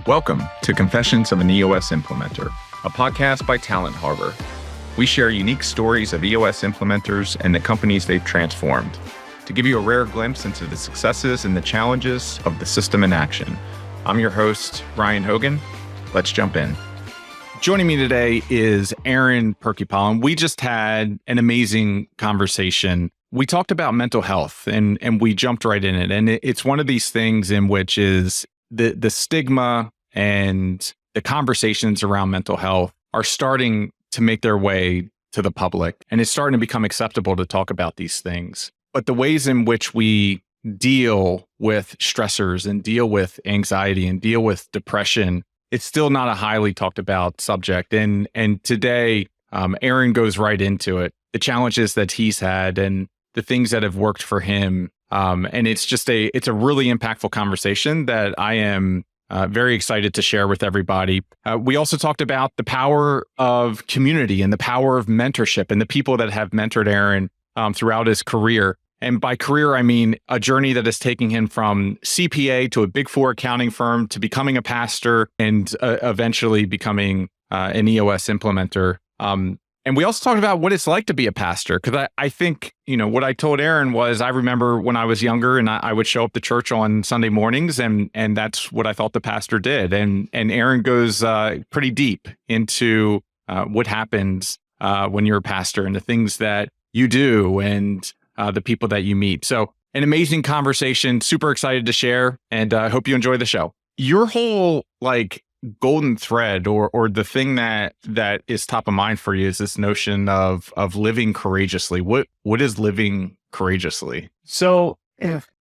Welcome to Confessions of an EOS Implementer, a podcast by Talent Harbor. We share unique stories of EOS implementers and the companies they've transformed to give you a rare glimpse into the successes and the challenges of the system in action. I'm your host, Ryan Hogan. Let's jump in. Joining me today is Aaron Purkeypile, and we just had an amazing conversation. We talked about mental health and we jumped right in it. And it's one of these things in which is the stigma and the conversations around mental health are starting to make their way to the public, and it's starting to become acceptable to talk about these things. But the ways in which we deal with stressors and deal with anxiety and deal with depression, it's still not a highly talked about subject. And today, Aaron goes right into it, the challenges that he's had and the things that have worked for him. And it's a really impactful conversation that I am very excited to share with everybody. We also talked about the power of community and the power of mentorship and the people that have mentored Aaron throughout his career. And by career, I mean a journey that is taking him from CPA to a Big Four accounting firm to becoming a pastor and eventually becoming an EOS implementer. And we also talked about what it's like to be a pastor, because I think, what I told Aaron was, I remember when I was younger and I would show up to church on Sunday mornings, and that's what I thought the pastor did. And Aaron goes pretty deep into what happens when you're a pastor and the things that you do and the people that you meet. So an amazing conversation, super excited to share, and I hope you enjoy the show. Your whole golden thread or the thing that is top of mind for you is this notion of living courageously. What is living courageously? So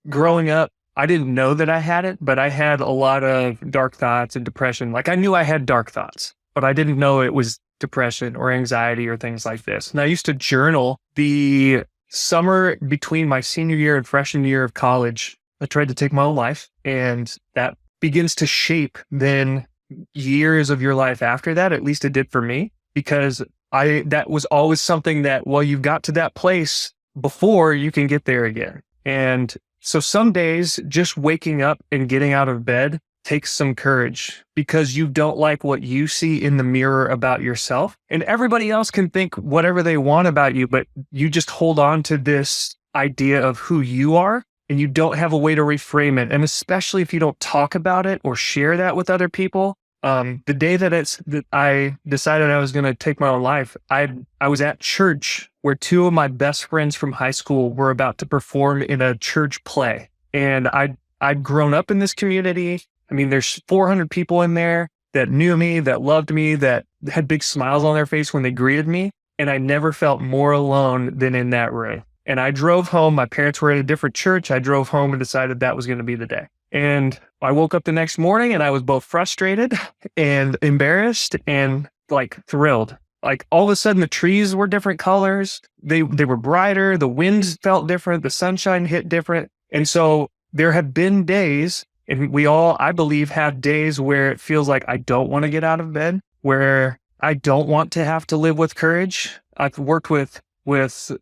growing up, I didn't know that I had it, but I had a lot of dark thoughts and depression. I knew I had dark thoughts, but I didn't know it was depression or anxiety or things like this. And I used to journal the summer between my senior year and freshman year of college. I tried to take my own life, and that begins to shape then years of your life after that. At least it did for me, because that was always something that, you've got to that place before you can get there again. And so some days just waking up and getting out of bed takes some courage, because you don't like what you see in the mirror about yourself, and everybody else can think whatever they want about you, but you just hold on to this idea of who you are, and you don't have a way to reframe it. And especially if you don't talk about it or share that with other people. The day that I decided I was going to take my own life, I was at church where two of my best friends from high school were about to perform in a church play. And I'd grown up in this community. I mean, there's 400 people in there that knew me, that loved me, that had big smiles on their face when they greeted me. And I never felt more alone than in that room. And I drove home. My parents were at a different church. I drove home and decided that was going to be the day. And I woke up the next morning and I was both frustrated and embarrassed and thrilled. All of a sudden the trees were different colors. They were brighter. The winds felt different. The sunshine hit different. And so there have been days, and we all, I believe, have days where it feels like I don't want to get out of bed, where I don't want to have to live with courage. I've worked with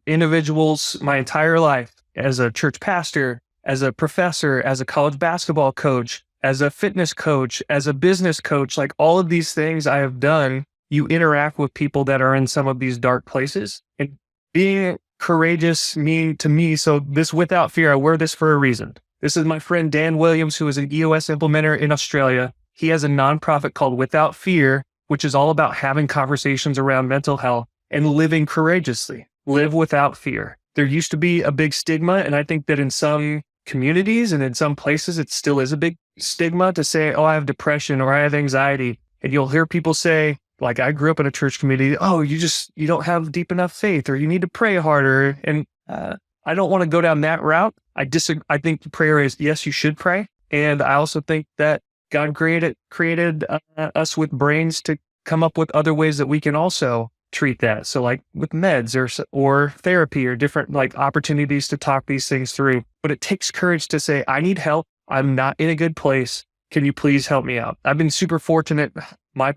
individuals my entire life as a church pastor, as a professor, as a college basketball coach, as a fitness coach, as a business coach. All of these things I have done, you interact with people that are in some of these dark places. And being courageous to me, so this without fear, I wear this for a reason. This is my friend Dan Williams, who is an EOS implementer in Australia. He has a nonprofit called Without Fear, which is all about having conversations around mental health and living courageously. Live without fear. There used to be a big stigma, and I think that in some communities and in some places, it still is a big stigma to say, I have depression or I have anxiety. And you'll hear people say, I grew up in a church community, you don't have deep enough faith, or you need to pray harder. And I don't want to go down that route. I disagree. I think prayer is, yes, you should pray. And I also think that God created us with brains to come up with other ways that we can also treat that. So with meds or therapy or different opportunities to talk these things through. But it takes courage to say, I need help. I'm not in a good place. Can you please help me out? I've been super fortunate. My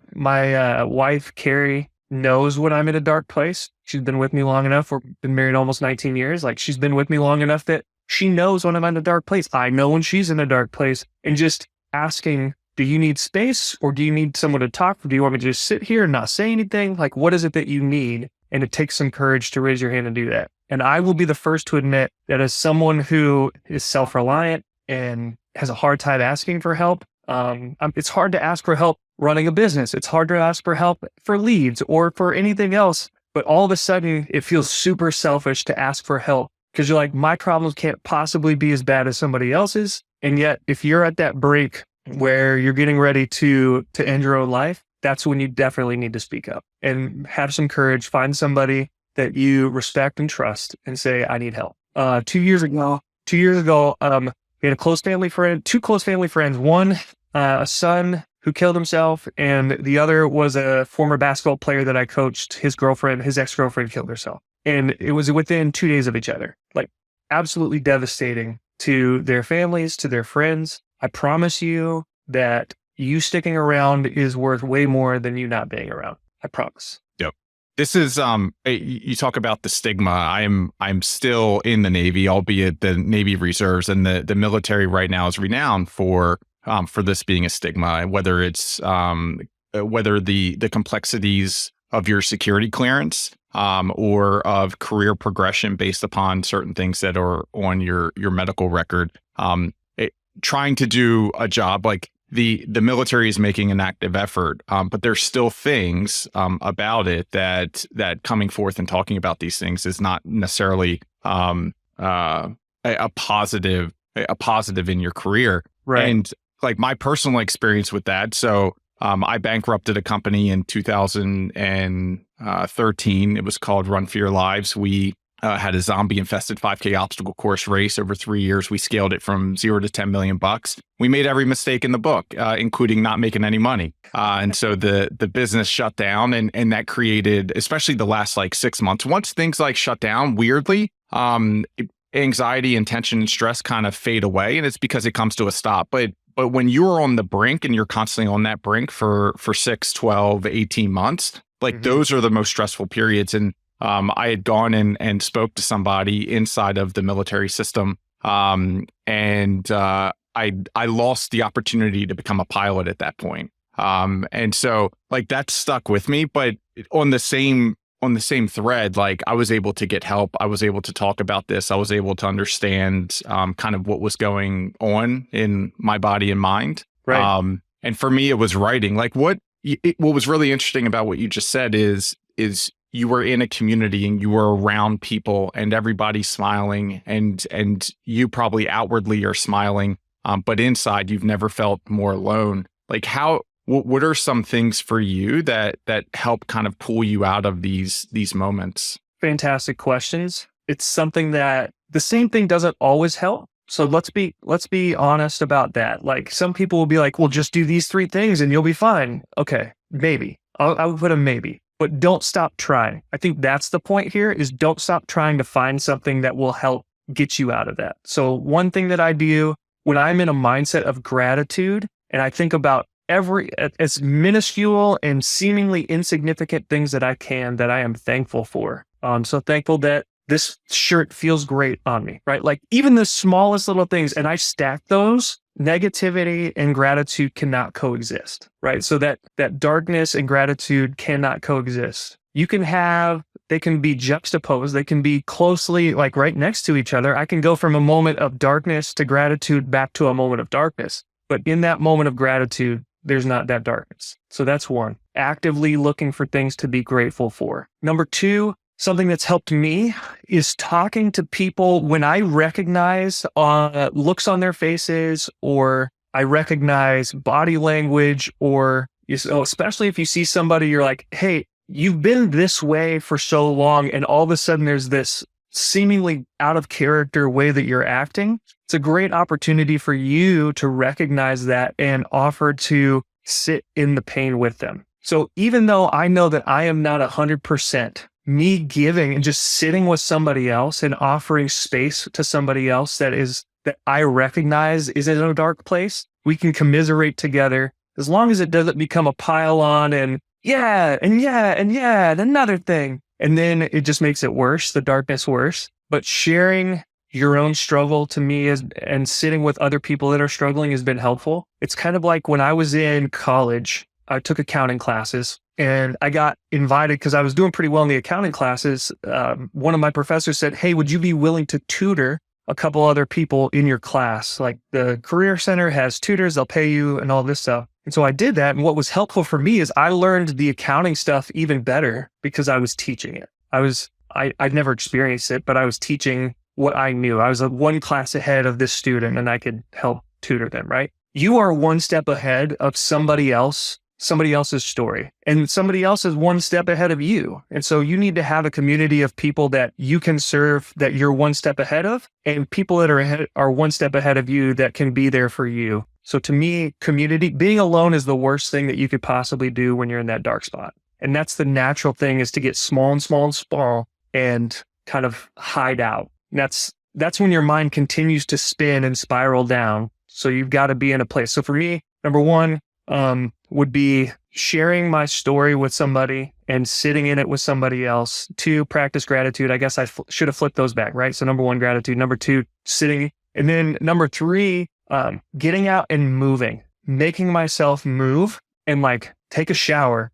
wife, Carrie, knows when I'm in a dark place. She's been with me long enough. We've been married almost 19 years. She's been with me long enough that she knows when I'm in a dark place. I know when she's in a dark place. And just asking do you need space or do you need someone to talk? Do you want me to just sit here and not say anything? Like, what is it that you need? And it takes some courage to raise your hand and do that. And I will be the first to admit that as someone who is self-reliant and has a hard time asking for help, it's hard to ask for help running a business. It's hard to ask for help for leads or for anything else. But all of a sudden, it feels super selfish to ask for help because you're like, my problems can't possibly be as bad as somebody else's. And yet, if you're at that break where you're getting ready to end your own life, that's when you definitely need to speak up and have some courage. Find somebody that you respect and trust and say, I need help. 2 years ago, we had a close family friend, two close family friends, one, a son who killed himself, and the other was a former basketball player that I coached. His ex-girlfriend killed herself. And it was within 2 days of each other, like absolutely devastating to their families, to their friends. I promise you that you sticking around is worth way more than you not being around. I promise. Yep. This is, you talk about the stigma. I'm still in the Navy, albeit the Navy Reserves, and the military right now is renowned for this being a stigma, whether it's, whether the complexities of your security clearance, or of career progression based upon certain things that are on your medical record. Trying to do a job like the military is making an active effort, but there's still things about it that coming forth and talking about these things is not necessarily a positive in your career. Right. And like my personal experience with that. So I bankrupted a company in 2013. It was called Run for Your Lives. We had a zombie infested 5K obstacle course race over 3 years. We scaled it from $0 to $10 million. We made every mistake in the book, including not making any money. And so the business shut down, and that created, especially the last like 6 months, once things like shut down, weirdly, anxiety and tension and stress kind of fade away. And it's because it comes to a stop. But when you're on the brink and you're constantly on that brink for 6, 12, 18 months, like those are the most stressful periods. And I had gone and spoke to somebody inside of the military system, and I lost the opportunity to become a pilot at that point. And so like that stuck with me, but on the same thread, like I was able to get help. I was able to talk about this. I was able to understand kind of what was going on in my body and mind. Right. And for me, it was writing. Like what was really interesting about what you just said is you were in a community and you were around people and everybody's smiling and you probably outwardly are smiling, but inside you've never felt more alone. Like what are some things for you that help kind of pull you out of these moments? Fantastic questions. It's something that the same thing doesn't always help. So let's be honest about that. Like some people will be like, well, just do these 3 things and you'll be fine. Okay, maybe. I would put a maybe. But don't stop trying. I think that's the point here is don't stop trying to find something that will help get you out of that. So one thing that I do when I'm in a mindset of gratitude and I think about as minuscule and seemingly insignificant things that I am thankful for. So thankful that this shirt feels great on me, right? Like even the smallest little things, and I stack those. Negativity and gratitude cannot coexist, right? So that darkness and gratitude cannot coexist. They can be juxtaposed. They can be closely like right next to each other. I can go from a moment of darkness to gratitude back to a moment of darkness. But in that moment of gratitude, there's not that darkness. So that's one. Actively looking for things to be grateful for. Number 2, something that's helped me is talking to people when I recognize looks on their faces, or I recognize body language, or especially if you see somebody, you're like, hey, you've been this way for so long, and all of a sudden there's this seemingly out of character way that you're acting. It's a great opportunity for you to recognize that and offer to sit in the pain with them. So even though I know that I am not 100%, me giving and just sitting with somebody else and offering space to somebody else that I recognize is in a dark place, we can commiserate together as long as it doesn't become a pile on and another thing. And then it just makes it worse, the darkness worse. But sharing your own struggle to me is, and sitting with other people that are struggling has been helpful. It's kind of like when I was in college, I took accounting classes and I got invited because I was doing pretty well in the accounting classes. One of my professors said, "Hey, would you be willing to tutor a couple other people in your class? Like the Career Center has tutors, they'll pay you and all this stuff." And so I did that. And what was helpful for me is I learned the accounting stuff even better because I was teaching it. I'd never experienced it, but I was teaching what I knew. I was one class ahead of this student and I could help tutor them, right? You are one step ahead of somebody else's story, and somebody else is one step ahead of you. And so you need to have a community of people that you can serve, that you're one step ahead of, and people that are one step ahead of you that can be there for you. So to me, community, being alone is the worst thing that you could possibly do when you're in that dark spot. And that's the natural thing, is to get small and small and small and kind of hide out. And that's when your mind continues to spin and spiral down. So you've got to be in a place. So for me, number one, would be sharing my story with somebody and sitting in it with somebody else. 2, practice gratitude. I guess I should have flipped those back, right? So number 1, gratitude. Number 2, sitting. And then number 3, getting out and moving, making myself move and like take a shower,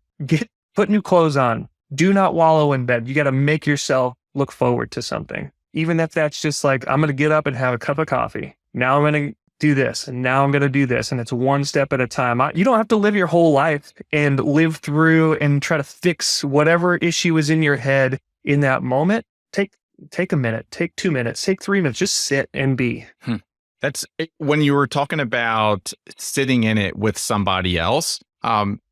put new clothes on. Do not wallow in bed. You got to make yourself look forward to something. Even if that's just like, I'm going to get up and have a cup of coffee. Now I'm going to do this, and now I'm going to do this. And it's one step at a time. You don't have to live your whole life and live through and try to fix whatever issue is in your head in that moment. Take a minute, take 2 minutes, take 3 minutes, just sit and be. That's when you were talking about sitting in it with somebody else.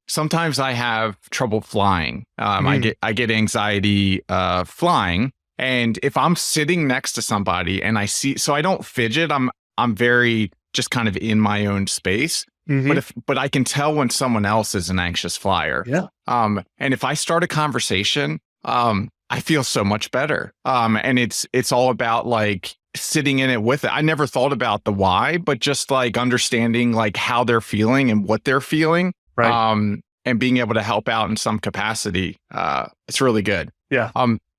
Sometimes I have trouble flying. I get anxiety flying. And if I'm sitting next to somebody and so I don't fidget, I'm very just kind of in my own space. But I can tell when someone else is an anxious flyer. Yeah. And if I start a conversation, I feel so much better. And it's all about like sitting in it with it. I never thought about the why, but just like understanding like how they're feeling and what they're feeling. Right. And being able to help out in some capacity. It's really good. Yeah.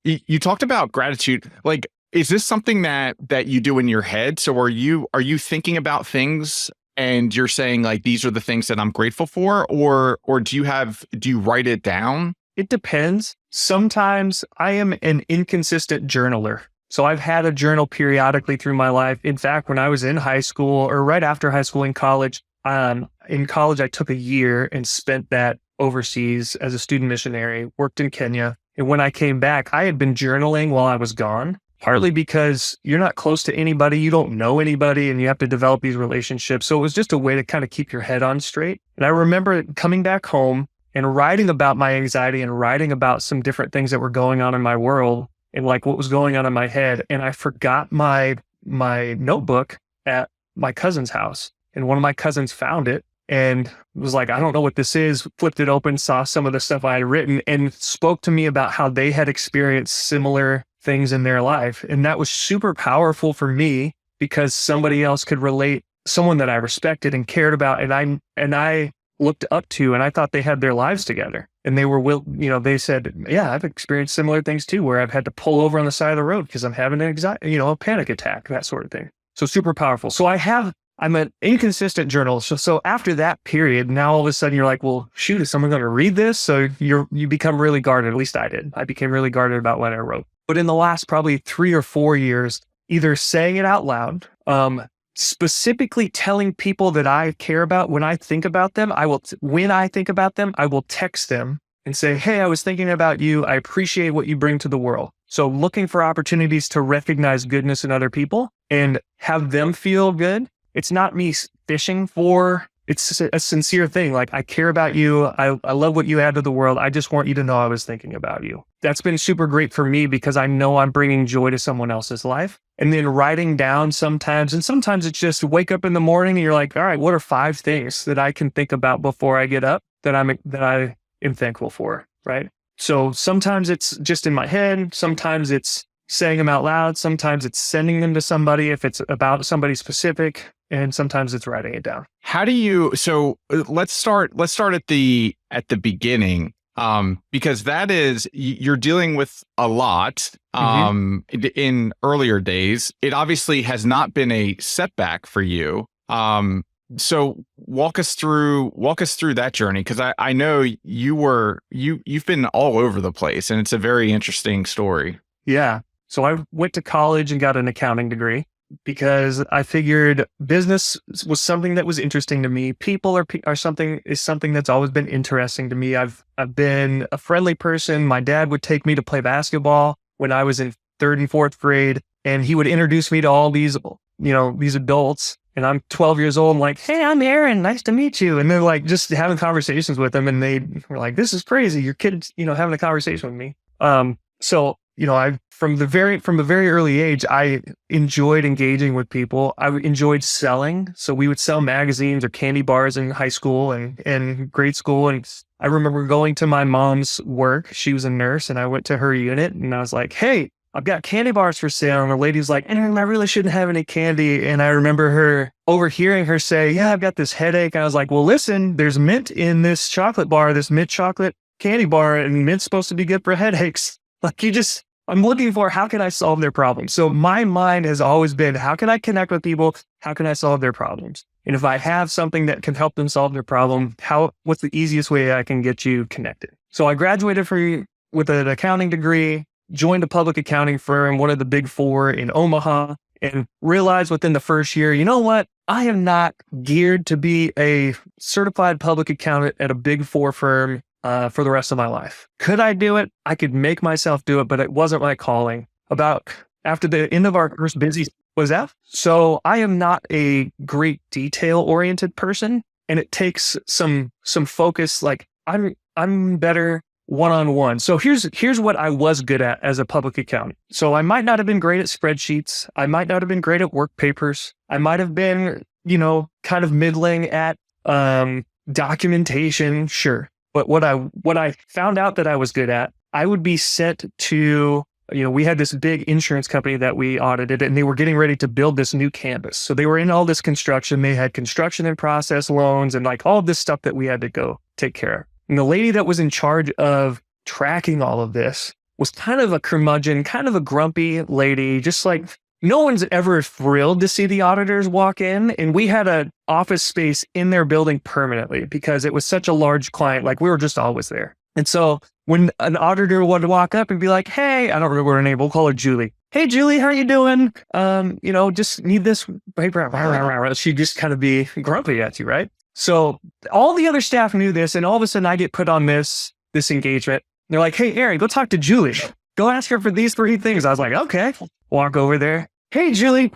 You talked about gratitude. Like, is this something that you do in your head? So are you thinking about things and you're saying like, these are the things that I'm grateful for, or do you write it down? It depends. Sometimes I am an inconsistent journaler. So I've had a journal periodically through my life. In fact, when I was in high school or right after high school in college, I took a year and spent that overseas as a student missionary, worked in Kenya. And when I came back, I had been journaling while I was gone, partly because you're not close to anybody, you don't know anybody, and you have to develop these relationships. So it was just a way to kind of keep your head on straight. And I remember coming back home and writing about my anxiety and writing about some different things that were going on in my world and like what was going on in my head. And I forgot my notebook at my cousin's house. And one of my cousins found it and was like, I don't know what this is, flipped it open, saw some of the stuff I had written and spoke to me about how they had experienced similar things in their life. And that was super powerful for me because somebody else could relate, someone that I respected and cared about. And I looked up to, and I thought they had their lives together. And they were, they said, yeah, I've experienced similar things too, where I've had to pull over on the side of the road because I'm having a panic attack, that sort of thing. So super powerful. So I'm an inconsistent journalist. So after that period, now all of a sudden you're like, well, shoot, is someone going to read this? So you become really guarded. At least I did. I became really guarded about what I wrote. But in the last probably 3 or 4 years, either saying it out loud, specifically telling people that I care about, when I think about them, I will text them and say, hey, I was thinking about you. I appreciate what you bring to the world. So looking for opportunities to recognize goodness in other people and have them feel good. It's not me fishing for, it's a sincere thing. Like, I care about you. I love what you add to the world. I just want you to know I was thinking about you. That's been super great for me because I know I'm bringing joy to someone else's life. And then writing down sometimes, and sometimes it's just wake up in the morning and you're like, all right, what are 5 things that I can think about before I get up that I am thankful for, right? So sometimes it's just in my head. Sometimes it's saying them out loud. Sometimes it's sending them to somebody if it's about somebody specific. And sometimes it's writing it down. So let's start at the beginning. Because that is, you're dealing with a lot in earlier days. It obviously has not been a setback for you. So walk us through that journey, because I know you've been all over the place, and it's a very interesting story. Yeah. So I went to college and got an accounting degree because I figured business was something that was interesting to me. People are something that's always been interesting to me. I've been a friendly person. My dad would take me to play basketball when I was in 3rd and 4th grade, and he would introduce me to all these, these adults. And I'm 12 years old. I'm like, hey, I'm Aaron. Nice to meet you. And they're like, just having conversations with them. And they were like, this is crazy. Your kid's, having a conversation with me. So, from the very early age, I enjoyed engaging with people. I enjoyed selling. So we would sell magazines or candy bars in high school and grade school. And I remember going to my mom's work. She was a nurse, and I went to her unit and I was like, hey, I've got candy bars for sale. And the lady's like, Aaron, I really shouldn't have any candy. And I remember overhearing her say, yeah, I've got this headache. And I was like, well, listen, there's mint in this chocolate bar, this mint chocolate candy bar, and mint's supposed to be good for headaches. Like, I'm looking for, how can I solve their problems? So my mind has always been, how can I connect with people? How can I solve their problems? And if I have something that can help them solve their problem, what's the easiest way I can get you connected? So I graduated with an accounting degree, joined a public accounting firm, one of the big 4 in Omaha, and realized within the first year, you know what? I am not geared to be a certified public accountant at a big 4 firm for the rest of my life. Could I do it? I could make myself do it, but it wasn't my calling. After the end of our first busy was that. So I am not a great detail-oriented person, and it takes some focus. Like I'm better one-on-one. So here's what I was good at as a public accountant. So I might not have been great at spreadsheets. I might not have been great at work papers. I might have been, kind of middling at documentation. Sure. But what I found out that I was good at, I would be sent to, we had this big insurance company that we audited, and they were getting ready to build this new campus. So they were in all this construction. They had construction and process loans and like all of this stuff that we had to go take care of. And the lady that was in charge of tracking all of this was kind of a curmudgeon, kind of a grumpy lady, just like no one's ever thrilled to see the auditors walk in. And we had an office space in their building permanently because it was such a large client. Like, we were just always there. And so when an auditor would walk up and be like, hey, I don't remember her name, we'll call her Julie. Hey, Julie, how are you doing? Just need this paper. She'd just kind of be grumpy at you, right? So all the other staff knew this, and all of a sudden I get put on this engagement. They're like, hey, Aaron, go talk to Julie. Go ask her for these 3 things. I was like, okay. Walk over there. Hey, Julie.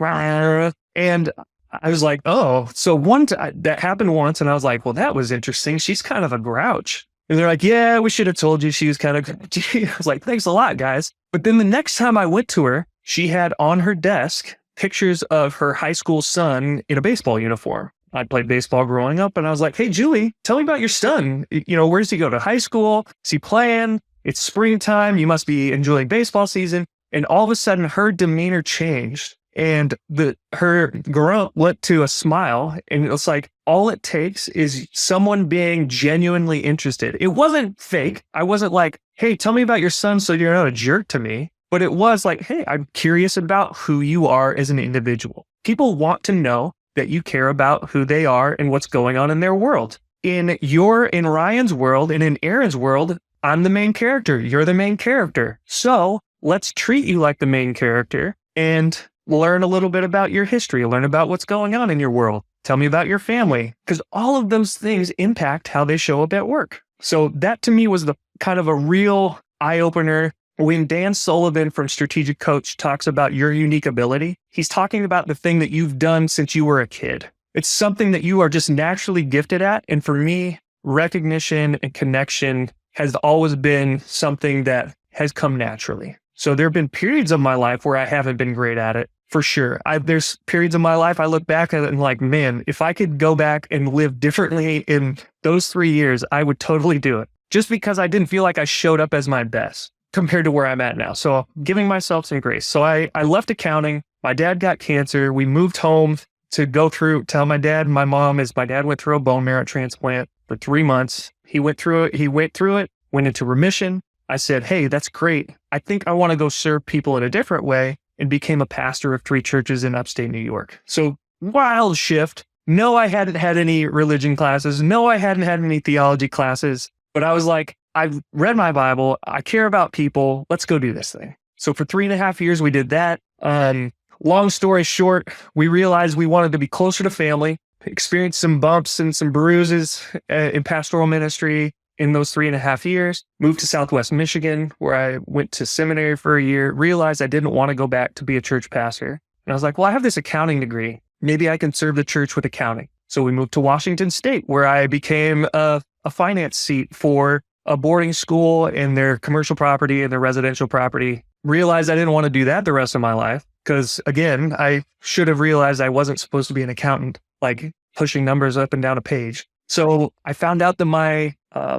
And I was like, oh. So that happened once, and I was like, well, that was interesting. She's kind of a grouch. And they're like, yeah, we should have told you she was kind of grouchy. I was like, thanks a lot, guys. But then the next time I went to her, she had on her desk pictures of her high school son in a baseball uniform. I played baseball growing up, and I was like, hey, Julie, tell me about your son. Where does he go to high school? Is he playing? It's springtime. You must be enjoying baseball season. And all of a sudden, her demeanor changed, and her grunt went to a smile. And it was like, all it takes is someone being genuinely interested. It wasn't fake. I wasn't like, hey, tell me about your son so you're not a jerk to me. But it was like, hey, I'm curious about who you are as an individual. People want to know that you care about who they are and what's going on in their world. In Ryan's world and in Aaron's world, I'm the main character. You're the main character. So let's treat you like the main character and learn a little bit about your history, learn about what's going on in your world. Tell me about your family, because all of those things impact how they show up at work. So that to me was the kind of a real eye-opener. When Dan Sullivan from Strategic Coach talks about your unique ability, he's talking about the thing that you've done since you were a kid. It's something that you are just naturally gifted at. And for me, recognition and connection has always been something that has come naturally. So there have been periods of my life where I haven't been great at it, for sure. There's periods of my life I look back at it and like, man, if I could go back and live differently in those 3 years, I would totally do it. Just because I didn't feel like I showed up as my best compared to where I'm at now. So giving myself some grace. So I left accounting. My dad got cancer. We moved home to tell my dad and my mom my dad went through a bone marrow transplant for 3 months. He went through it. went into remission. I said, hey, that's great. I think I want to go serve people in a different way, and became a pastor of 3 churches in upstate New York. So wild shift. No, I hadn't had any religion classes. No, I hadn't had any theology classes, but I was like, I've read my Bible. I care about people. Let's go do this thing. So for 3.5 years, we did that. Long story short, we realized we wanted to be closer to family, experienced some bumps and some bruises in pastoral ministry in those 3.5 years, moved to Southwest Michigan, where I went to seminary for a year, realized I didn't want to go back to be a church pastor. And I was like, well, I have this accounting degree. Maybe I can serve the church with accounting. So we moved to Washington State, where I became a finance seat for a boarding school and their commercial property and their residential property. Realized I didn't want to do that the rest of my life. Because again, I should have realized I wasn't supposed to be an accountant, like pushing numbers up and down a page. So I found out that my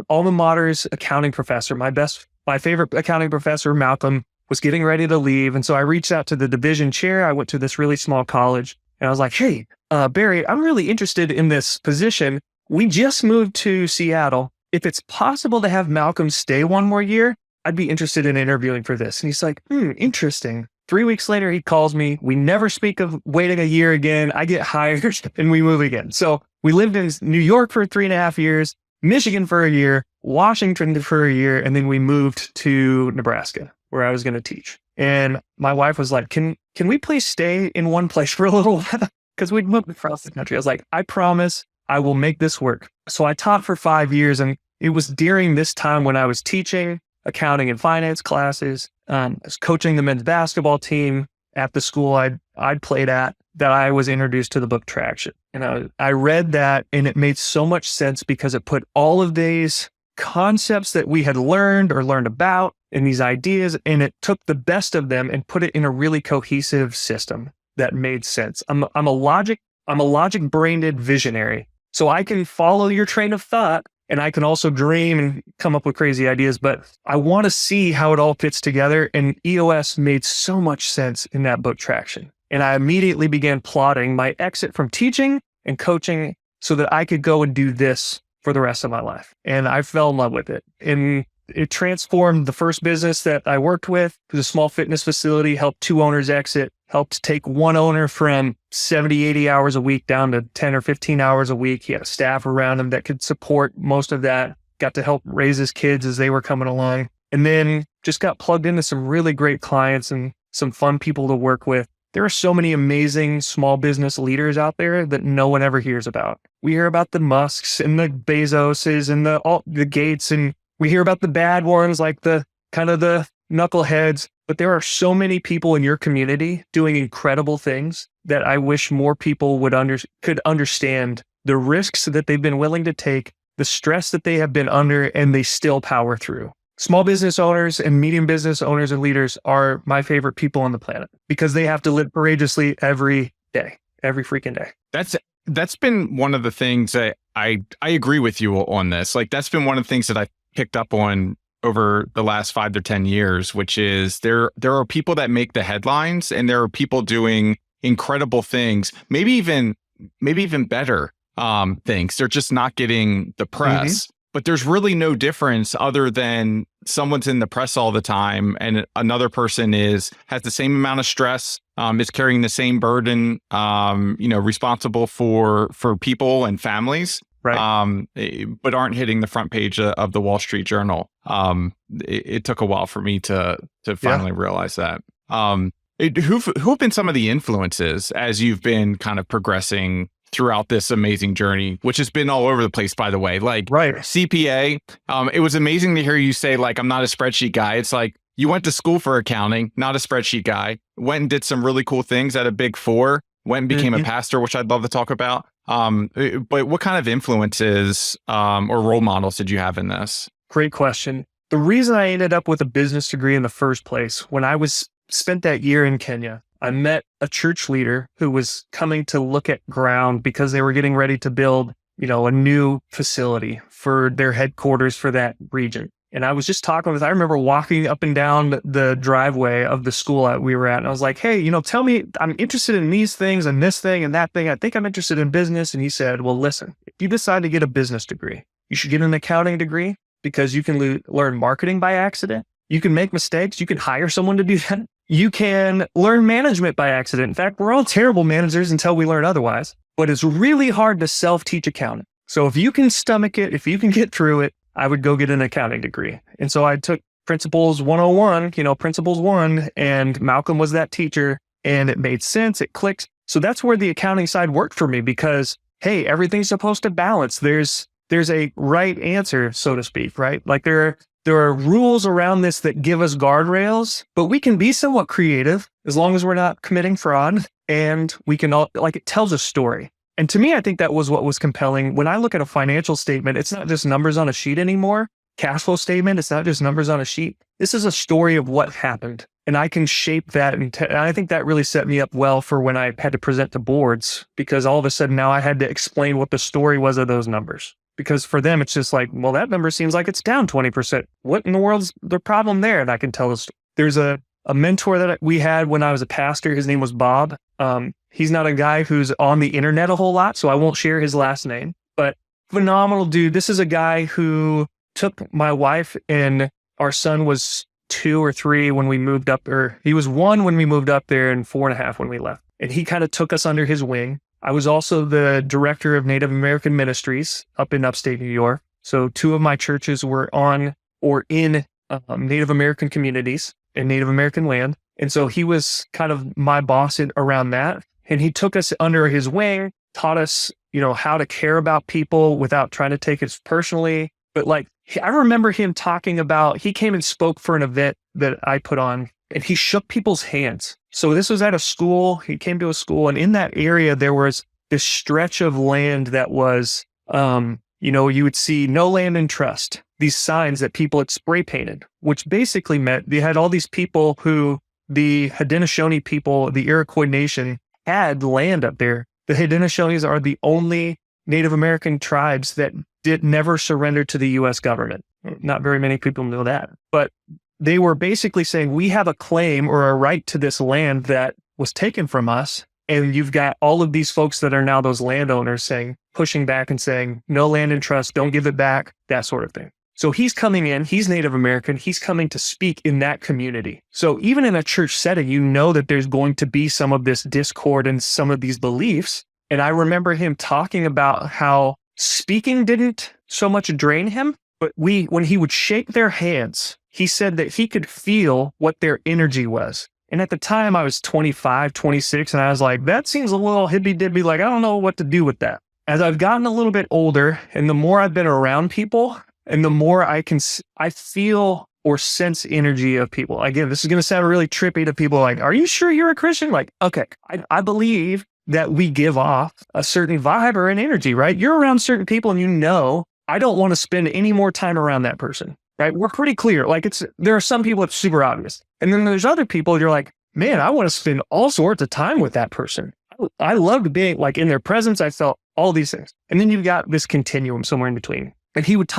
alma mater's accounting professor, my favorite accounting professor, Malcolm, was getting ready to leave. And so I reached out to the division chair. I went to this really small college and I was like, hey, Barry, I'm really interested in this position. We just moved to Seattle. If it's possible to have Malcolm stay 1 more year, I'd be interested in interviewing for this. And he's like, interesting. 3 weeks later, he calls me. We never speak of waiting a year again. I get hired and we move again. So we lived in New York for 3.5 years, Michigan for a year, Washington for a year, and then we moved to Nebraska, where I was going to teach. And my wife was like, can we please stay in one place for a little while? Because we'd moved across the country. I was like, I promise I will make this work. So I taught for 5 years, and it was during this time when I was teaching accounting and finance classes, I was coaching the men's basketball team at the school I'd played at, that I was introduced to the book Traction. And I read that, and it made so much sense because it put all of these concepts that we had learned or learned about and these ideas, and it took the best of them and put it in a really cohesive system that made sense. I'm a logic brained visionary. So I can follow your train of thought, and I can also dream and come up with crazy ideas, but I want to see how it all fits together. And EOS made so much sense in that book Traction. And I immediately began plotting my exit from teaching and coaching so that I could go and do this for the rest of my life. And I fell in love with it. And it transformed the first business that I worked with. It was a small fitness facility, helped 2 owners exit, helped take 1 owner from 70, 80 hours a week down to 10 or 15 hours a week. He had a staff around him that could support most of that, got to help raise his kids as they were coming along. And then just got plugged into some really great clients and some fun people to work with. There are so many amazing small business leaders out there that no one ever hears about. We hear about the Musks and the Bezoses and the Gates, and we hear about the bad ones like the kind of the knuckleheads, but there are so many people in your community doing incredible things that I wish more people could understand the risks that they've been willing to take, the stress that they have been under, and they still power through. Small business owners and medium business owners and leaders are my favorite people on the planet because they have to live courageously every day, every freaking day. That's been one of the things that I agree with you on this. Like, that's been one of the things that I picked up on over the last 5 to 10 years, which is there are people that make the headlines, and there are people doing incredible things, maybe even better things. They're just not getting the press. Mm-hmm. But there's really no difference other than someone's in the press all the time and another person has the same amount of stress, is carrying the same burden, responsible for people and families, right? But aren't hitting the front page of the Wall Street Journal. It took a while for me to finally realize that. Who have been some of the influences as you've been kind of progressing throughout this amazing journey, which has been all over the place, by the way, like CPA. It was amazing to hear you say, like, I'm not a spreadsheet guy. It's like you went to school for accounting, not a spreadsheet guy, went and did some really cool things at a Big Four, went and became a pastor, which I'd love to talk about. But what kind of influences or role models did you have in this? Great question. The reason I ended up with a business degree in the first place, when I spent that year in Kenya, I met a church leader who was coming to look at ground because they were getting ready to build, a new facility for their headquarters for that region. And I was just talking I remember walking up and down the driveway of the school that we were at. And I was like, hey, tell me, I'm interested in these things and this thing and that thing. I think I'm interested in business. And he said, well, listen, if you decide to get a business degree, you should get an accounting degree, because you can learn marketing by accident. You can make mistakes. You can hire someone to do that. You can learn management by accident. In fact, we're all terrible managers until we learn otherwise, but it's really hard to self-teach accounting. So if you can stomach it, if you can get through it, I would go get an accounting degree. And so I took Principles 101, Principles 1, and Malcolm was that teacher, and it made sense. It clicked. So that's where the accounting side worked for me because, hey, everything's supposed to balance. There's a right answer, so to speak, right? Like there are rules around this that give us guardrails, but we can be somewhat creative as long as we're not committing fraud, and we can it tells a story. And to me, I think that was what was compelling. When I look at a financial statement, it's not just numbers on a sheet anymore. Cash flow statement, it's not just numbers on a sheet. This is a story of what happened. And I can shape that. And I think that really set me up well for when I had to present to boards, because all of a sudden now I had to explain what the story was of those numbers. Because for them, it's just like, well, that number seems like it's down 20%. What in the world's the problem there? And I can tell us. There's a mentor that we had when I was a pastor. His name was Bob. He's not a guy who's on the internet a whole lot, so I won't share his last name. But phenomenal dude. This is a guy who took my wife, and our son was 2 or 3 when we moved up, or he was 1 when we moved up there and 4.5 when we left. And he kind of took us under his wing. I was also the director of Native American ministries up in upstate New York. So 2 of my churches were on or in Native American communities and Native American land. And so he was kind of my boss around that. And he took us under his wing, taught us, how to care about people without trying to take it personally. But I remember him talking about, he came and spoke for an event that I put on, and he shook people's hands. So this was at a school. He came to a school, and in that area, there was this stretch of land that was, you would see no land in trust, these signs that people had spray painted, which basically meant they had all these people who the Haudenosaunee people, the Iroquois Nation, had land up there. The Haudenosaunee are the only Native American tribes that never surrendered to the U.S. government. Not very many people know that, but they were basically saying, we have a claim or a right to this land that was taken from us. And you've got all of these folks that are now those landowners pushing back and saying, no land in trust, don't give it back, that sort of thing. So he's coming in, he's Native American, he's coming to speak in that community. So even in a church setting, that there's going to be some of this discord and some of these beliefs. And I remember him talking about how speaking didn't so much drain him, but when he would shake their hands, he said that he could feel what their energy was. And at the time I was 25, 26, and I was like, that seems a little hippy-dippy, I don't know what to do with that. As I've gotten a little bit older, and the more I've been around people, and the more I feel or sense energy of people. Again, this is going to sound really trippy to people are you sure you're a Christian? Okay, I believe that we give off a certain vibe or an energy, right? You're around certain people and I don't want to spend any more time around that person, right? We're pretty clear. There are some people it's super obvious. And then there's other people you're like, man, I want to spend all sorts of time with that person. I loved being in their presence. I felt all these things. And then you've got this continuum somewhere in between. And he would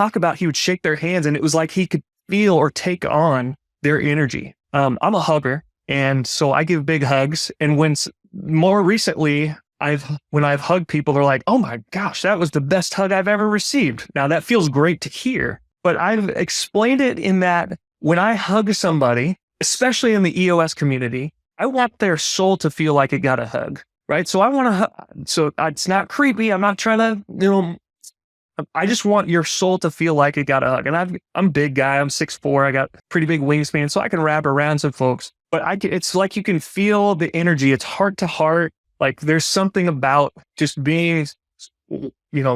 shake their hands, and it was like he could feel or take on their energy. I'm a hugger, and so I give big hugs. And more recently, when I've hugged people, they're like, oh my gosh, that was the best hug I've ever received. Now that feels great to hear, but I've explained it in that when I hug somebody, especially in the EOS community, I want their soul to feel like it got a hug, right? So I want to, so it's not creepy. I'm not trying to, I just want your soul to feel like it got a hug. And I'm a big guy. I'm 6'4". I got pretty big wingspan, so I can wrap around some folks. But it's like you can feel the energy. It's heart to heart. There's something about just being,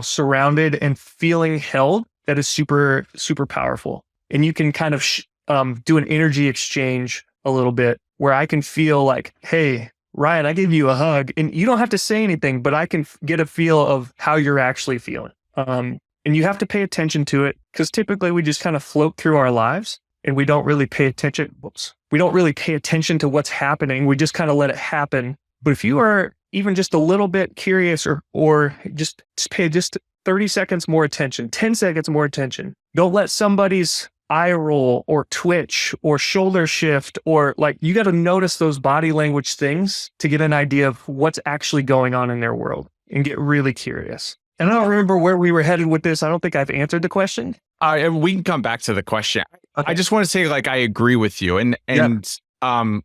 surrounded and feeling held that is super, super powerful. And you can kind of do an energy exchange a little bit where I can feel hey, Ryan, I gave you a hug, and you don't have to say anything, but I can get a feel of how you're actually feeling. And you have to pay attention to it, because typically we just kind of float through our lives and we don't really pay attention. We don't really pay attention to what's happening. We just kind of let it happen. But if you are even just a little bit curious or just pay just 30 seconds more attention, 10 seconds more attention, don't let somebody's eye roll or twitch or shoulder shift or you got to notice those body language things to get an idea of what's actually going on in their world and get really curious. And I don't remember where we were headed with this. I don't think I've answered the question, And we can come back to the question. Okay. I just want to say, like, I agree with you, and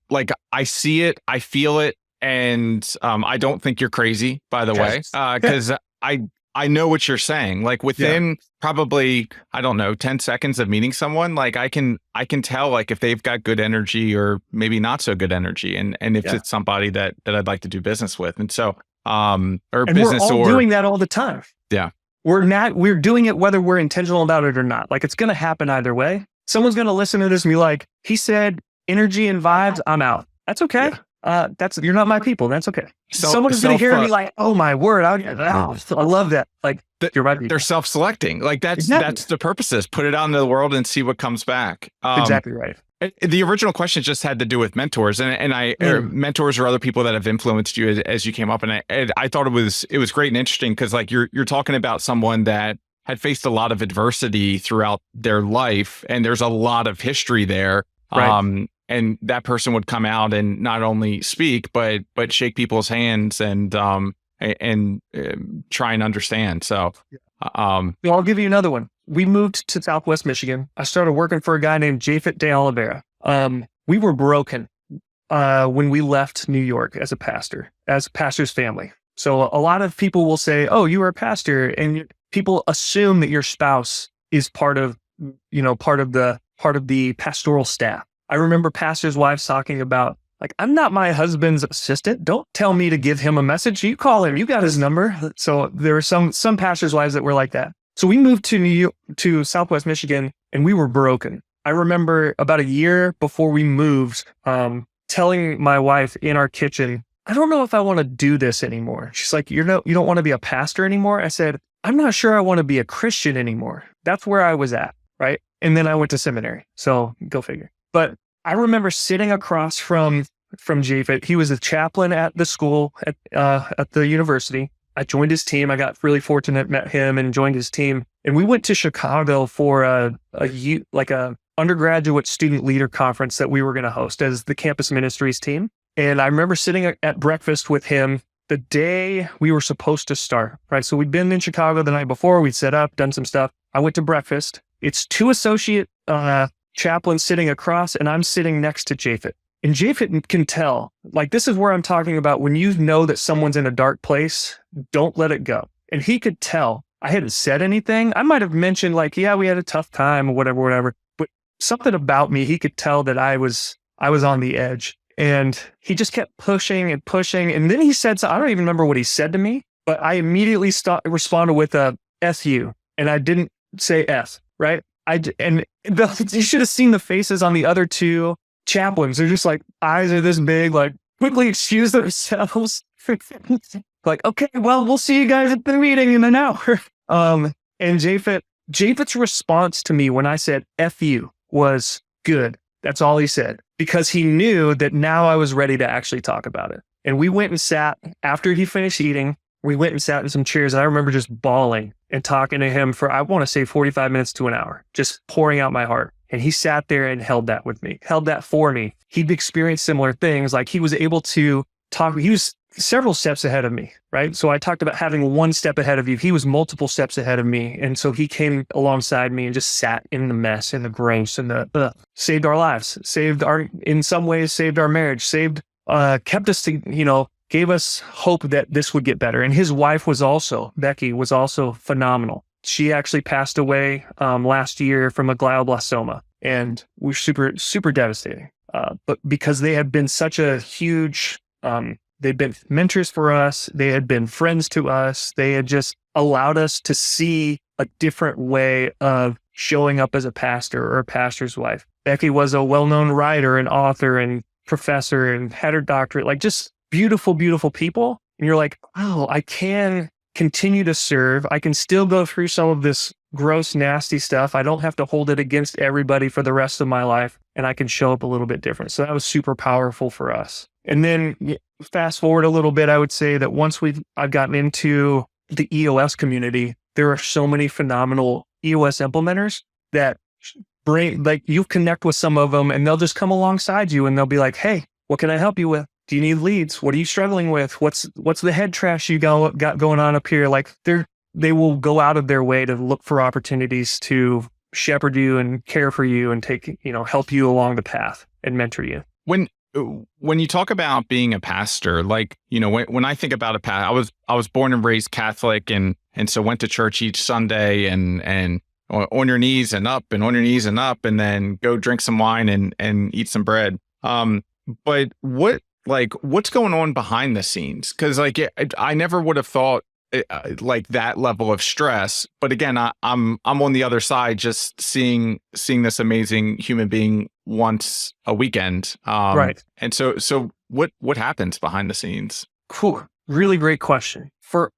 like, I see it, I feel it, and I don't think you're crazy, by the way, because I know what you're saying. Like, within probably, I don't know, 10 seconds of meeting someone, like, I can tell, like, if they've got good energy or maybe not so good energy, and if it's somebody that I'd like to do business with, and so or and business, we're all or doing that all the time. Yeah. We're doing it whether we're intentional about it or not. Like, it's going to happen either way. Someone's going to listen to this and be like, he said energy and vibes, I'm out. That's okay. You're not my people. That's okay. Someone's going to hear it and be like, oh my word. I love that. Like, you're right. They're self-selecting. Like, that's the purposes. Put it out into the world and see what comes back. Exactly right. The original question just had to do with mentors, or mentors or other people that have influenced you as you came up. And I thought it was great and interesting because, like, you're talking about someone that had faced a lot of adversity throughout their life, and there's a lot of history there. Right. And that person would come out and not only speak, but shake people's hands and try and understand. So, I'll give you another one. We moved to Southwest Michigan. I started working for a guy named Japhet de Oliveira. We were broken when we left New York as a pastor's family. So a lot of people will say, "Oh, you are a pastor," and people assume that your spouse is part of the pastoral staff. I remember pastors' wives talking about, like, I'm not my husband's assistant. Don't tell me to give him a message. You call him. You got his number. So there were some pastors' wives that were like that. So we moved to Southwest Michigan, and we were broken. I remember about a year before we moved, telling my wife in our kitchen, I don't know if I want to do this anymore. She's like, you don't want to be a pastor anymore? I said, I'm not sure I want to be a Christian anymore. That's where I was at, right? And then I went to seminary. So go figure. But I remember sitting across from Japhet. He was a chaplain at the school at the university. I joined his team. I got really fortunate, met him and joined his team. And we went to Chicago for a undergraduate student leader conference that we were going to host as the campus ministries team. And I remember sitting at breakfast with him the day we were supposed to start, right? So we'd been in Chicago the night before. We'd set up, done some stuff. I went to breakfast. It's two associate chaplains sitting across, and I'm sitting next to Japhet. And Japhet can tell, like, this is where I'm talking about when you know that someone's in a dark place, don't let it go. And he could tell. I hadn't said anything. I might have mentioned, like, yeah, we had a tough time or whatever. But something about me, he could tell that I was on the edge. And he just kept pushing and pushing. And then he said, I don't even remember what he said to me, but I immediately responded with a F you. And I didn't say F, right? You should have seen the faces on the other two chaplains. They're just like, eyes are this big, like, quickly excuse themselves. Like, okay, well, we'll see you guys at the meeting in an hour. And Japhet's response to me when I said F you was good. That's all he said, because he knew that now I was ready to actually talk about it. And we went and sat after he finished eating. We went and sat in some chairs, and I remember just bawling and talking to him for, I want to say 45 minutes to an hour, just pouring out my heart. And he sat there and held that with me, held that for me. He'd experienced similar things. Like, he was able to talk. He was several steps ahead of me, right? So I talked about having one step ahead of you. He was multiple steps ahead of me. And so he came alongside me and just sat in the mess and the grace and saved our lives, in some ways, saved our marriage, kept us to, gave us hope that this would get better. And his wife Becky was also phenomenal. She actually passed away last year from a glioblastoma, and we're super, super devastating. But because they had been such a huge, they'd been mentors for us, they had been friends to us, they had just allowed us to see a different way of showing up as a pastor or a pastor's wife. Becky was a well-known writer and author and professor and had her doctorate, like, just beautiful, beautiful people. And you're like, oh, I can continue to serve. I can still go through some of this gross, nasty stuff. I don't have to hold it against everybody for the rest of my life. And I can show up a little bit different. So that was super powerful for us. And then fast forward a little bit, I would say that once I've gotten into the EOS community, there are so many phenomenal EOS implementers that you connect with some of them, and they'll just come alongside you and they'll be like, hey, what can I help you with? Do you need leads? What are you struggling with? What's the head trash you got going on up here? Like, they will go out of their way to look for opportunities to shepherd you and care for you and help you along the path and mentor you. When you talk about being a pastor, like, when I think about a pastor, I was born and raised Catholic, and so went to church each Sunday and on your knees and up and on your knees and up, and then go drink some wine and eat some bread. But what's going on behind the scenes? Because I never would have thought like that level of stress. But again, I'm on the other side, just seeing this amazing human being once a weekend. Right. And so what happens behind the scenes? Cool. Really great question. For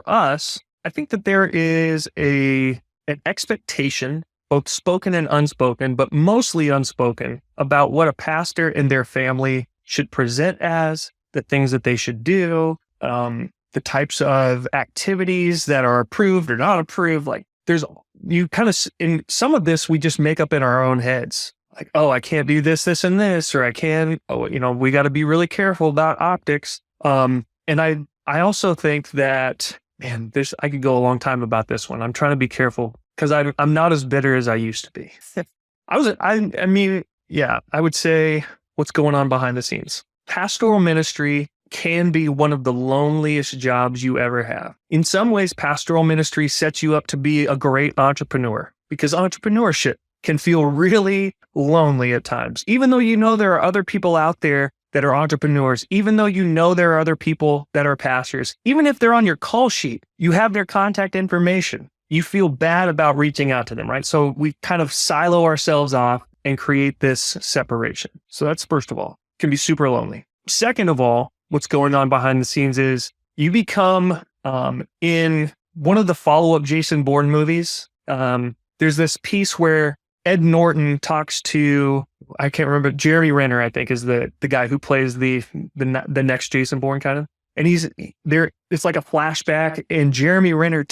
us, I think that there is an expectation, both spoken and unspoken, but mostly unspoken, about what a pastor and their family should present as, the things that they should do, the types of activities that are approved or not approved. Like in some of this, we just make up in our own heads. Like, oh, I can't do this, this, and this, or we got to be really careful about optics. And I also think that, man, I could go a long time about this one. I'm trying to be careful because I'm not as bitter as I used to be. I would say what's going on behind the scenes. Pastoral ministry can be one of the loneliest jobs you ever have. In some ways, pastoral ministry sets you up to be a great entrepreneur, because entrepreneurship can feel really lonely at times. Even though there are other people out there that are entrepreneurs, even though there are other people that are pastors, even if they're on your call sheet, you have their contact information, you feel bad about reaching out to them, right? So we kind of silo ourselves off and create this separation. So that's first of all, can be super lonely. Second of all, what's going on behind the scenes is you become, in one of the follow-up Jason Bourne movies, there's this piece where Ed Norton talks to, I can't remember, Jeremy Renner, I think, is the guy who plays the next Jason Bourne kind of. And he's there. It's like a flashback, and Jeremy Renner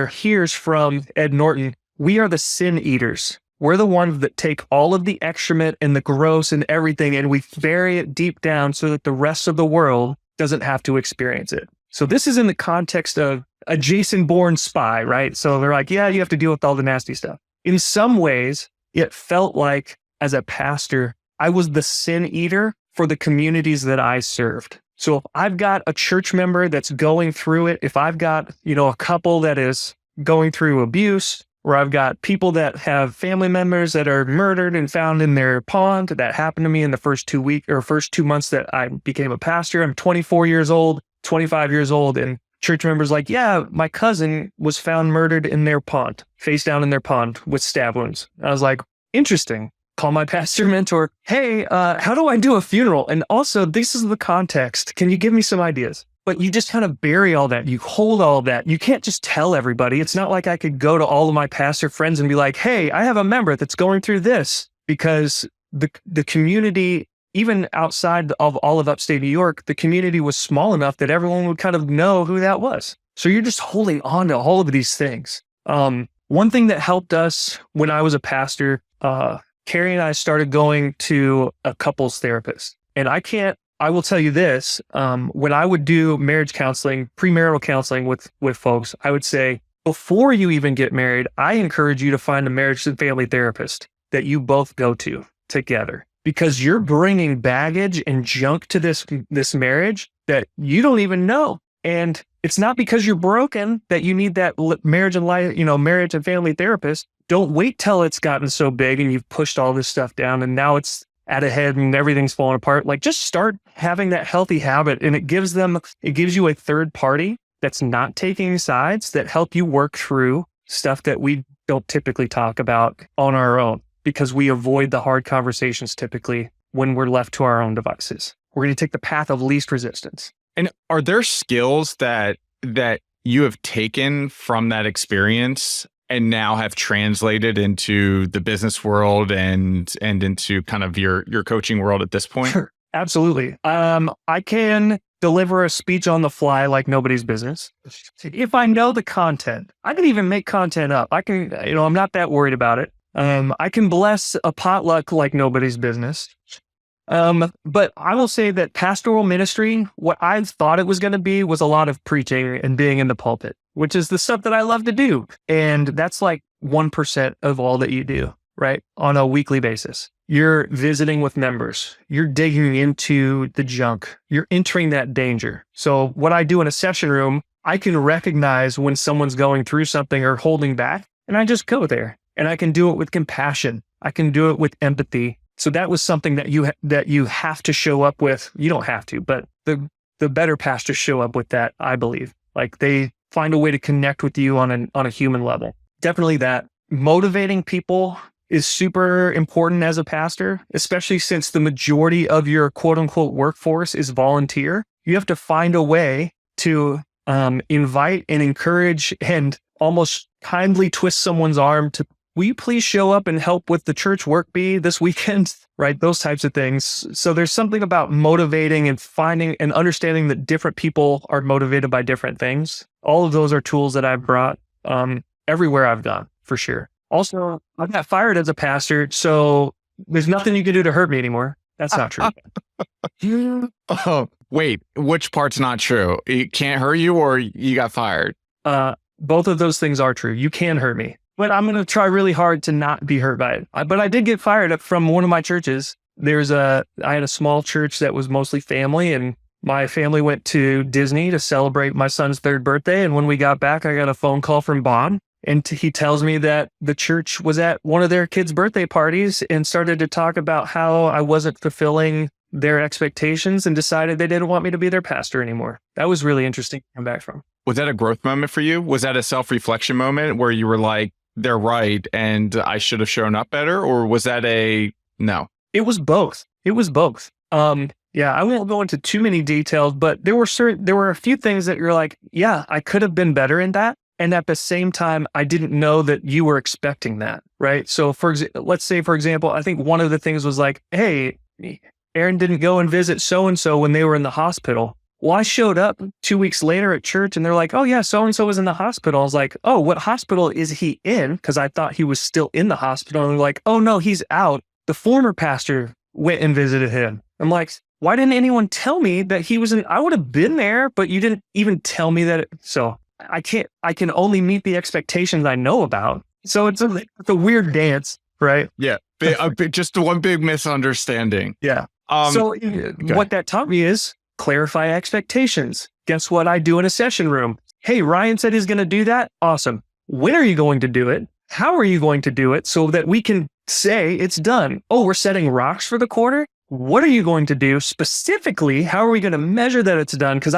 hears from Ed Norton, "We are the sin eaters. We're the ones that take all of the excrement and the gross and everything, and we bury it deep down so that the rest of the world doesn't have to experience it." So this is in the context of a Jason Bourne spy, right? So they're like, yeah, you have to deal with all the nasty stuff. In some ways, it felt like, as a pastor, I was the sin eater for the communities that I served. So if I've got a church member that's going through it, if I've got, a couple that is going through abuse, or I've got people that have family members that are murdered and found in their pond, that happened to me in the first 2 months that I became a pastor. I'm 24 years old, 25 years old, and church members like, yeah, my cousin was found murdered in their pond, face down in their pond with stab wounds. I was like, interesting. Call my pastor mentor. Hey, how do I do a funeral? And also, this is the context. Can you give me some ideas? But you just kind of bury all that. You hold all of that. You can't just tell everybody. It's not like I could go to all of my pastor friends and be like, hey, I have a member that's going through this, because the community, even outside of all of upstate New York, the community was small enough that everyone would kind of know who that was. So you're just holding on to all of these things. One thing that helped us when I was a pastor, Carrie and I started going to a couples therapist. And I will tell you this, when I would do marriage counseling, premarital counseling with folks, I would say, before you even get married, I encourage you to find a marriage and family therapist that you both go to together, because you're bringing baggage and junk to this marriage that you don't even know. And it's not because you're broken that you need that marriage and family therapist. Don't wait till it's gotten so big and you've pushed all this stuff down and now it's at a head and everything's falling apart. Like, just start having that healthy habit, and it gives you a third party that's not taking sides, that help you work through stuff that we don't typically talk about on our own, because we avoid the hard conversations typically when we're left to our own devices. We're going to take the path of least resistance. And are there skills that you have taken from that experience and now have translated into the business world and into kind of your coaching world at this point? Sure. Absolutely. I can deliver a speech on the fly like nobody's business. If I know the content, I can even make content up. I'm not that worried about it. I can bless a potluck like nobody's business. But I will say that pastoral ministry, what I thought it was going to be, was a lot of preaching and being in the pulpit, which is the stuff that I love to do. And that's like 1% of all that you do, right? On a weekly basis. You're visiting with members. You're digging into the junk. You're entering that danger. So what I do in a session room, I can recognize when someone's going through something or holding back, and I just go there. And I can do it with compassion. I can do it with empathy. So that was something that you have to show up with. You don't have to, but the better pastors show up with that, I believe. Like they find a way to connect with you on a human level. Definitely that. Motivating people is super important as a pastor, especially since the majority of your quote unquote workforce is volunteer. You have to find a way to invite and encourage and almost kindly twist someone's arm to, will you please show up and help with the church work bee this weekend? Right? Those types of things. So there's something about motivating and finding and understanding that different people are motivated by different things. All of those are tools that I've brought everywhere I've gone, for sure. Also, I got fired as a pastor, so there's nothing you can do to hurt me anymore. That's not true. Oh, wait, which part's not true? It can't hurt you or you got fired? Both of those things are true. You can hurt me, but I'm going to try really hard to not be hurt by it. But I did get fired from one of my churches. I had a small church that was mostly family, and my family went to Disney to celebrate my son's 3rd birthday. And when we got back, I got a phone call from Bob. And he tells me that the church was at one of their kids' birthday parties and started to talk about how I wasn't fulfilling their expectations and decided they didn't want me to be their pastor anymore. That was really interesting to come back from. Was that a growth moment for you? Was that a self-reflection moment where you were like, they're right and I should have shown up better? Or was that no? It was both. Yeah, I won't go into too many details, but there were a few things that you're like, yeah, I could have been better in that. And at the same time, I didn't know that you were expecting that, right? So let's say, for example, I think one of the things was like, hey, Aaron didn't go and visit so-and-so when they were in the hospital. Well, I showed up 2 weeks later at church and they're like, oh yeah, so-and-so was in the hospital. I was like, oh, what hospital is he in? Because I thought he was still in the hospital. And they're like, oh no, he's out. The former pastor went and visited him. I'm like, why didn't anyone tell me that he was I would have been there, but you didn't even tell me that. So I can only meet the expectations I know about. So it's a weird dance, right? Yeah. Just one big misunderstanding. Yeah. What that taught me is clarify expectations. Guess what I do in a session room? Hey, Ryan said he's going to do that. Awesome. When are you going to do it? How are you going to do it so that we can say it's done? Oh, we're setting rocks for the quarter. What are you going to do specifically? How are we going to measure that it's done? Because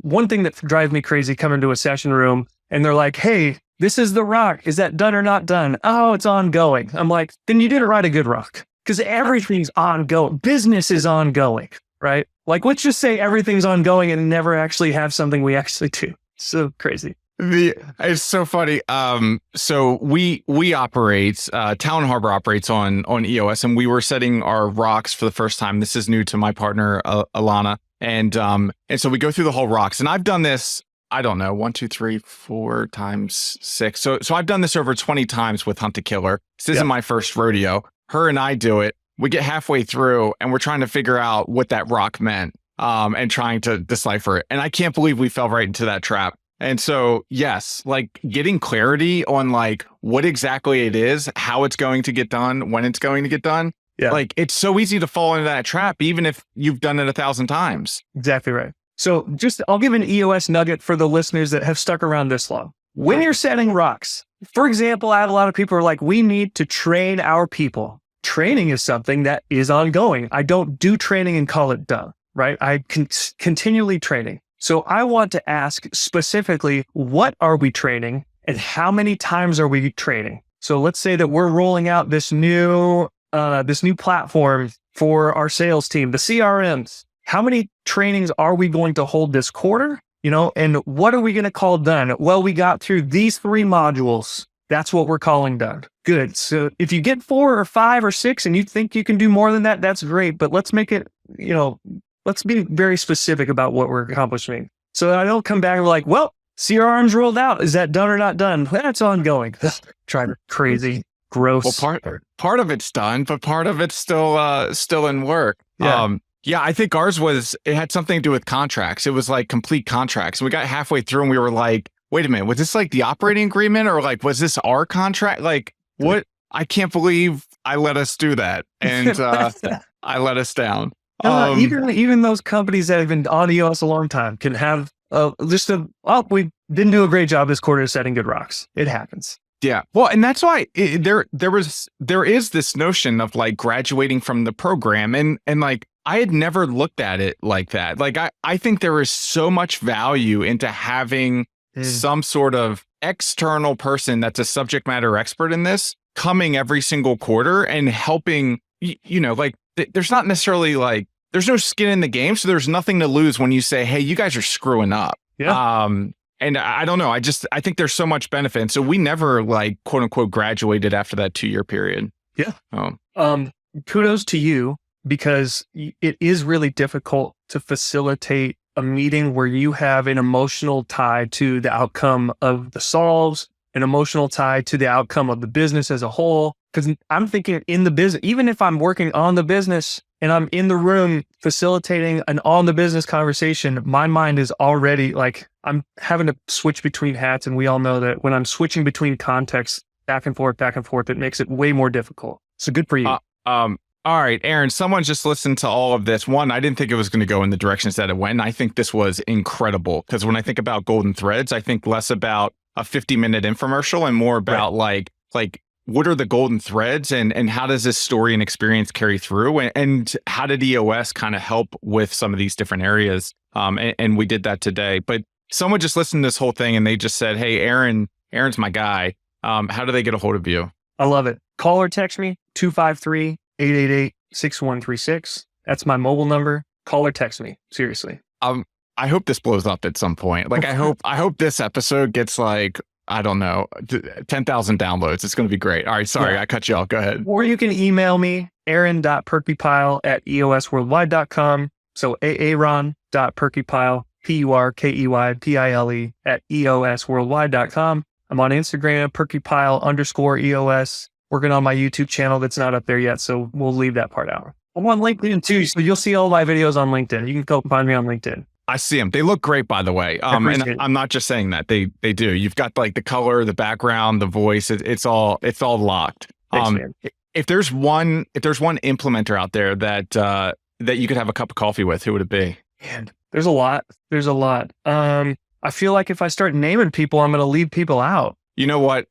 one thing that drives me crazy coming to a session room and they're like, hey, this is the rock. Is that done or not done? Oh, it's ongoing. I'm like, then you didn't write a good rock because everything's ongoing. Business is ongoing, right? Like, let's just say everything's ongoing and never actually have something we actually do. So crazy. It's so funny. So we operate, Talent Harbor operates on EOS, and we were setting our rocks for the first time. This is new to my partner, Alana. And so we go through the whole rocks, and I've done this, I don't know, 1, 2, 3, 4 times 6. So I've done this over 20 times with Hunt a Killer. This isn't my first rodeo. Her and I do it. We get halfway through and we're trying to figure out what that rock meant, and trying to decipher it. And I can't believe we fell right into that trap. And so, yes, like getting clarity on like what exactly it is, how it's going to get done, when it's going to get done. Yeah. Like it's so easy to fall into that trap, even if you've done it 1,000 times. Exactly right. So I'll give an EOS nugget for the listeners that have stuck around this long. When you're setting rocks, for example, I have a lot of people who are like, we need to train our people. Training is something that is ongoing. I don't do training and call it done, right? I continually training. So I want to ask specifically, what are we training and how many times are we training? So let's say that we're rolling out this new platform for our sales team, the CRMs. How many trainings are we going to hold this quarter? And what are we going to call done? Well, we got through these 3 modules. That's what we're calling done. Good. So if you get 4 or 5 or 6 and you think you can do more than that, that's great. But let's make it, let's be very specific about what we're accomplishing. So that I don't come back and be like, well, CRM's rolled out. Is that done or not done? That's ongoing. Trying to crazy, gross. Well, part of it's done, but part of it's still in work. Yeah. Yeah, I think ours it had something to do with contracts. It was like complete contracts. We got halfway through and we were like, wait a minute, was this like the operating agreement or like, was this our contract? Like what? I can't believe I let us do that. And I let us down. Even those companies that have been on EOS a long time can have we didn't do a great job this quarter of setting good rocks. It happens. Yeah. Well, and that's why there is this notion of like graduating from the program. And like, I had never looked at it like that. Like, I think there is so much value into having some sort of external person that's a subject matter expert in this coming every single quarter and helping, like there's not necessarily like, there's no skin in the game. So there's nothing to lose when you say, hey, you guys are screwing up. Yeah. And I don't know. I think there's so much benefit. And so we never like quote unquote graduated after that 2-year period. Yeah. Kudos to you, because it is really difficult to facilitate a meeting where you have an emotional tie to the outcome of the solves, an emotional tie to the outcome of the business as a whole. Because I'm thinking in the business, even if I'm working on the business and I'm in the room facilitating an on the business conversation, my mind is already like, I'm having to switch between hats. And we all know that when I'm switching between contexts back and forth, it makes it way more difficult. So good for you. All right, Aaron, someone just listened to all of this. One, I didn't think it was going to go in the directions that it went. And I think this was incredible, because when I think about golden threads, I think less about a 50-minute infomercial and more about like what are the golden threads and how does this story and experience carry through? And how did EOS kind of help with some of these different areas? And we did that today. But someone just listened to this whole thing and they just said, hey, Aaron's my guy. How do they get a hold of you? I love it. Call or text me, 253-888-6136. That's my mobile number. Call or text me. Seriously. I hope this blows up at some point. Like I hope this episode gets like, I don't know, 10,000 downloads. It's going to be great. All right. Sorry, I cut you off. Go ahead. Or you can email me, aaron.purkeypile@eosworldwide.com. So aaron.purkeypile, PURKEYPILE @eosworldwide.com. I'm on Instagram, Purkeypile_EOS. Working on my YouTube channel that's not up there yet, so we'll leave that part out. I'm on LinkedIn too, so you'll see all my videos on LinkedIn. You can go find me on LinkedIn. I see them. They look great, by the way. And I'm not just saying that. They do. You've got like the color, the background, the voice. It's all locked. Thanks, man. If there's one implementer out there that you could have a cup of coffee with, who would it be? Man, there's a lot. I feel like if I start naming people, I'm going to leave people out. You know what?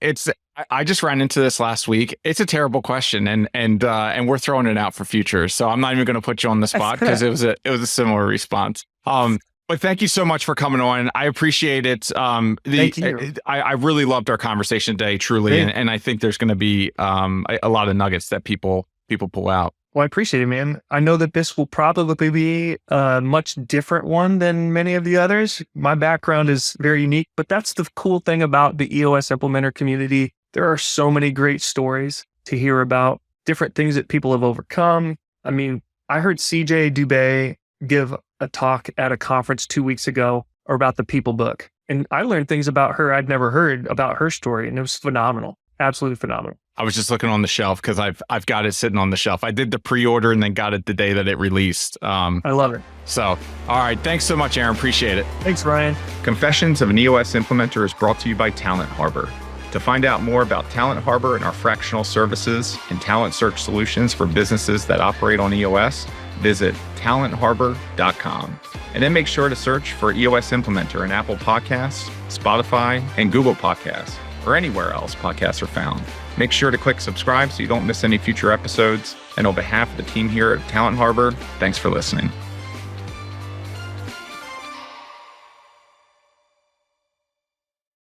I just ran into this last week. It's a terrible question, and we're throwing it out for future. So I'm not even going to put you on the spot because it was a similar response. But thank you so much for coming on. I appreciate it. Thank you. I really loved our conversation today, truly, and I think there's going to be a lot of nuggets that people pull out. Well, I appreciate it, man. I know that this will probably be a much different one than many of the others. My background is very unique, but that's the cool thing about the EOS Implementer community. There are so many great stories to hear about, different things that people have overcome. I mean, I heard CJ Dubé give a talk at a conference 2 weeks ago about the People book. And I learned things about her I'd never heard about her story. And it was phenomenal. Absolutely phenomenal. I was just looking on the shelf because I've got it sitting on the shelf. I did the pre-order and then got it the day that it released. I love it. So, all right. Thanks so much, Aaron. Appreciate it. Thanks, Ryan. Confessions of an EOS Implementer is brought to you by Talent Harbor. To find out more about Talent Harbor and our fractional services and talent search solutions for businesses that operate on EOS, visit talentharbor.com. And then make sure to search for EOS Implementer in Apple Podcasts, Spotify, and Google Podcasts, or anywhere else podcasts are found. Make sure to click subscribe so you don't miss any future episodes. And on behalf of the team here at Talent Harbor, thanks for listening.